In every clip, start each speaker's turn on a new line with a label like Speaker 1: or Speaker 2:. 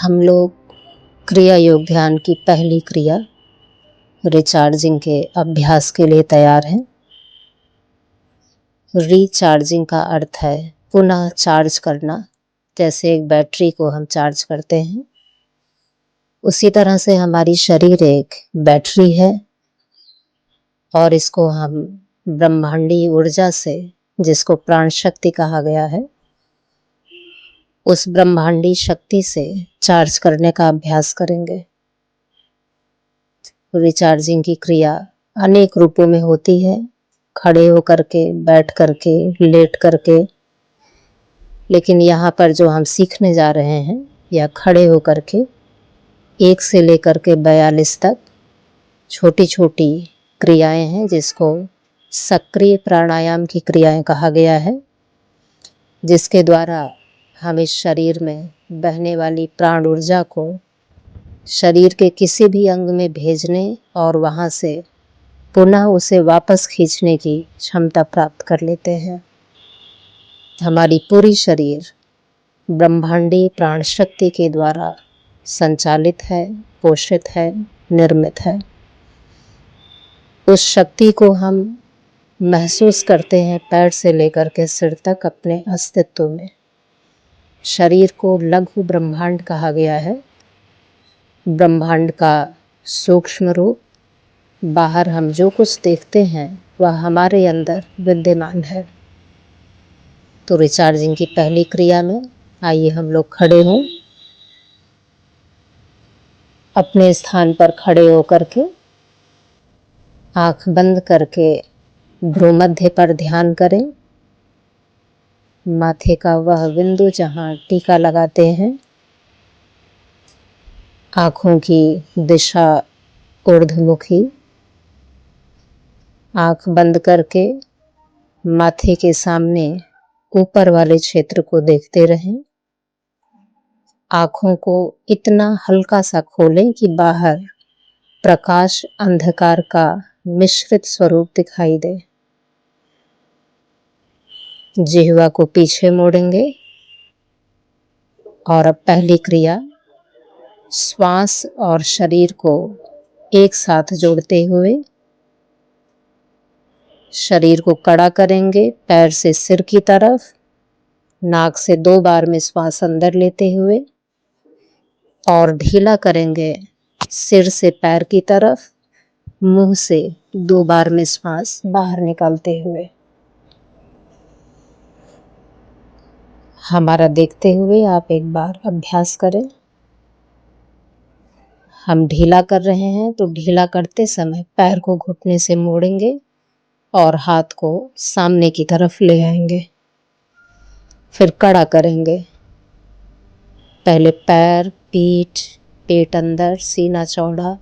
Speaker 1: हम लोग क्रिया योग ध्यान की पहली क्रिया रिचार्जिंग के अभ्यास के लिए तैयार हैं। रिचार्जिंग का अर्थ है पुनः चार्ज करना। जैसे एक बैटरी को हम चार्ज करते हैं, उसी तरह से हमारी शरीर एक बैटरी है और इसको हम ब्रह्मांडी ऊर्जा से, जिसको प्राण शक्ति कहा गया है, उस ब्रह्मांडी शक्ति से चार्ज करने का अभ्यास करेंगे। रिचार्जिंग की क्रिया अनेक रूपों में होती है, खड़े होकर के, बैठ करके, लेट करके। लेकिन यहाँ पर जो हम सीखने जा रहे हैं या खड़े होकर के 1 से लेकर के 42 तक छोटी छोटी क्रियाएं हैं, जिसको सक्रिय प्राणायाम की क्रियाएं कहा गया है, जिसके द्वारा हम इस शरीर में बहने वाली प्राण ऊर्जा को शरीर के किसी भी अंग में भेजने और वहाँ से पुनः उसे वापस खींचने की क्षमता प्राप्त कर लेते हैं। हमारी पूरी शरीर ब्रह्मांडी प्राण शक्ति के द्वारा संचालित है, पोषित है, निर्मित है। उस शक्ति को हम महसूस करते हैं पैर से लेकर के सिर तक अपने अस्तित्व में। शरीर को लघु ब्रह्मांड कहा गया है। ब्रह्मांड का सूक्ष्म रूप, बाहर हम जो कुछ देखते हैं वह हमारे अंदर विद्यमान है। तो रिचार्जिंग की पहली क्रिया में आइए हम लोग खड़े हों। अपने स्थान पर खड़े होकर के आंख बंद करके भ्रूमध्य पर ध्यान करें। माथे का वह बिंदु जहाँ टीका लगाते हैं, आँखों की दिशा ऊर्ध्वमुखी। आँख बंद करके माथे के सामने ऊपर वाले क्षेत्र को देखते रहें। आँखों को इतना हल्का सा खोलें कि बाहर प्रकाश अंधकार का मिश्रित स्वरूप दिखाई दे। जिह्वा को पीछे मोड़ेंगे और अब पहली क्रिया श्वास और शरीर को एक साथ जोड़ते हुए शरीर को कड़ा करेंगे पैर से सिर की तरफ। नाक से 2 बार में श्वास अंदर लेते हुए और ढीला करेंगे सिर से पैर की तरफ। मुंह से 2 बार में श्वास बाहर निकालते हुए। हमारा देखते हुए आप एक बार अभ्यास करें। हम ढीला कर रहे हैं तो ढीला करते समय पैर को घुटने से मोड़ेंगे और हाथ को सामने की तरफ ले आएंगे। फिर कड़ा करेंगे। पहले पैर, पीठ, पेट अंदर, सीना चौड़ा।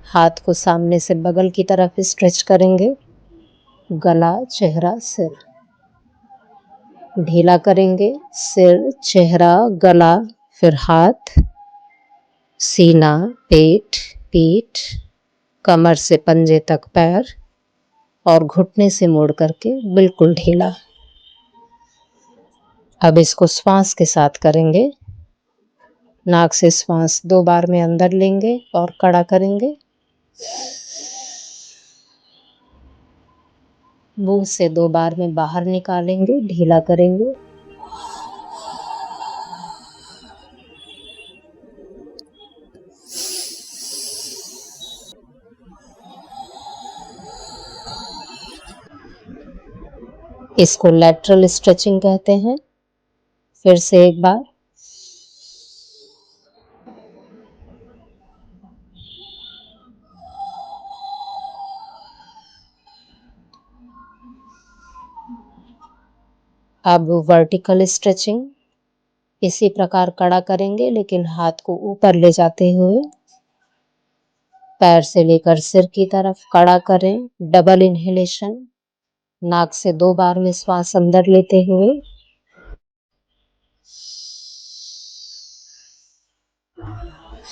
Speaker 1: हाथ को सामने से बगल की तरफ स्ट्रेच करेंगे। गला, चेहरा, सिर ढीला करेंगे। सिर, चेहरा, गला, फिर हाथ, सीना, पेट, पीठ, कमर से पंजे तक पैर और घुटने से मोड़ करके बिल्कुल ढीला। अब इसको श्वास के साथ करेंगे। नाक से श्वास 2 बार में अंदर लेंगे और कड़ा करेंगे। मुंह से 2 बार में बाहर निकालेंगे, ढीला करेंगे। इसको लैटरल स्ट्रेचिंग कहते हैं। फिर से एक बार। अब वर्टिकल स्ट्रेचिंग। इसी प्रकार कड़ा करेंगे लेकिन हाथ को ऊपर ले जाते हुए पैर से लेकर सिर की तरफ कड़ा करें। Double inhalation. नाक से 2 बार में श्वास अंदर लेते हुए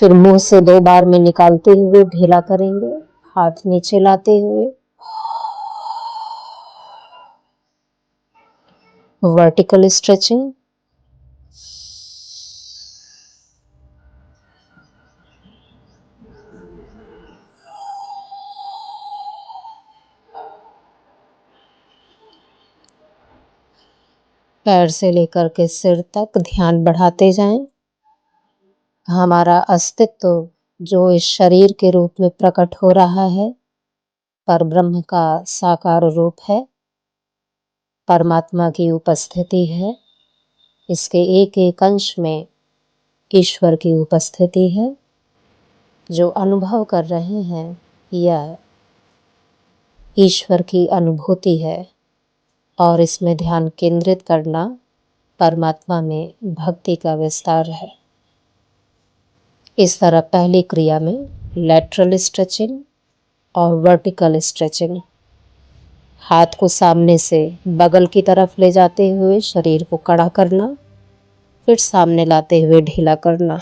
Speaker 1: फिर मुंह से 2 बार में निकालते हुए ढीला करेंगे। हाथ नीचे लाते हुए वर्टिकल स्ट्रेचिंग। पैर से लेकर के सिर तक ध्यान बढ़ाते जाएं। हमारा अस्तित्व जो इस शरीर के रूप में प्रकट हो रहा है, परब्रह्म का साकार रूप है, परमात्मा की उपस्थिति है। इसके एक एक अंश में ईश्वर की उपस्थिति है। जो अनुभव कर रहे हैं यह ईश्वर की अनुभूति है और इसमें ध्यान केंद्रित करना परमात्मा में भक्ति का विस्तार है। इस तरह पहली क्रिया में लैटरल स्ट्रेचिंग और वर्टिकल स्ट्रेचिंग, हाथ को सामने से बगल की तरफ ले जाते हुए शरीर को कड़ा करना, फिर सामने लाते हुए ढीला करना।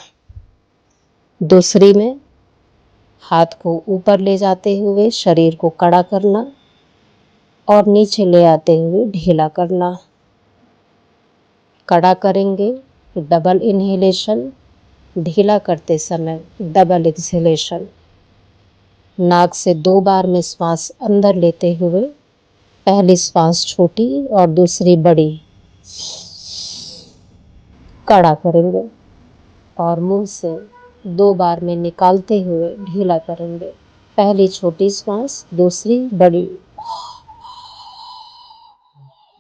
Speaker 1: दूसरी में हाथ को ऊपर ले जाते हुए शरीर को कड़ा करना और नीचे ले आते हुए ढीला करना। कड़ा करेंगे डबल इन्हेलेशन, ढीला करते समय डबल एक्सहेलेशन। नाक से 2 बार में श्वास अंदर लेते हुए पहली श्वास छोटी और दूसरी बड़ी कड़ा करेंगे और मुंह से 2 बार में निकालते हुए ढीला करेंगे। पहली छोटी श्वास, दूसरी बड़ी।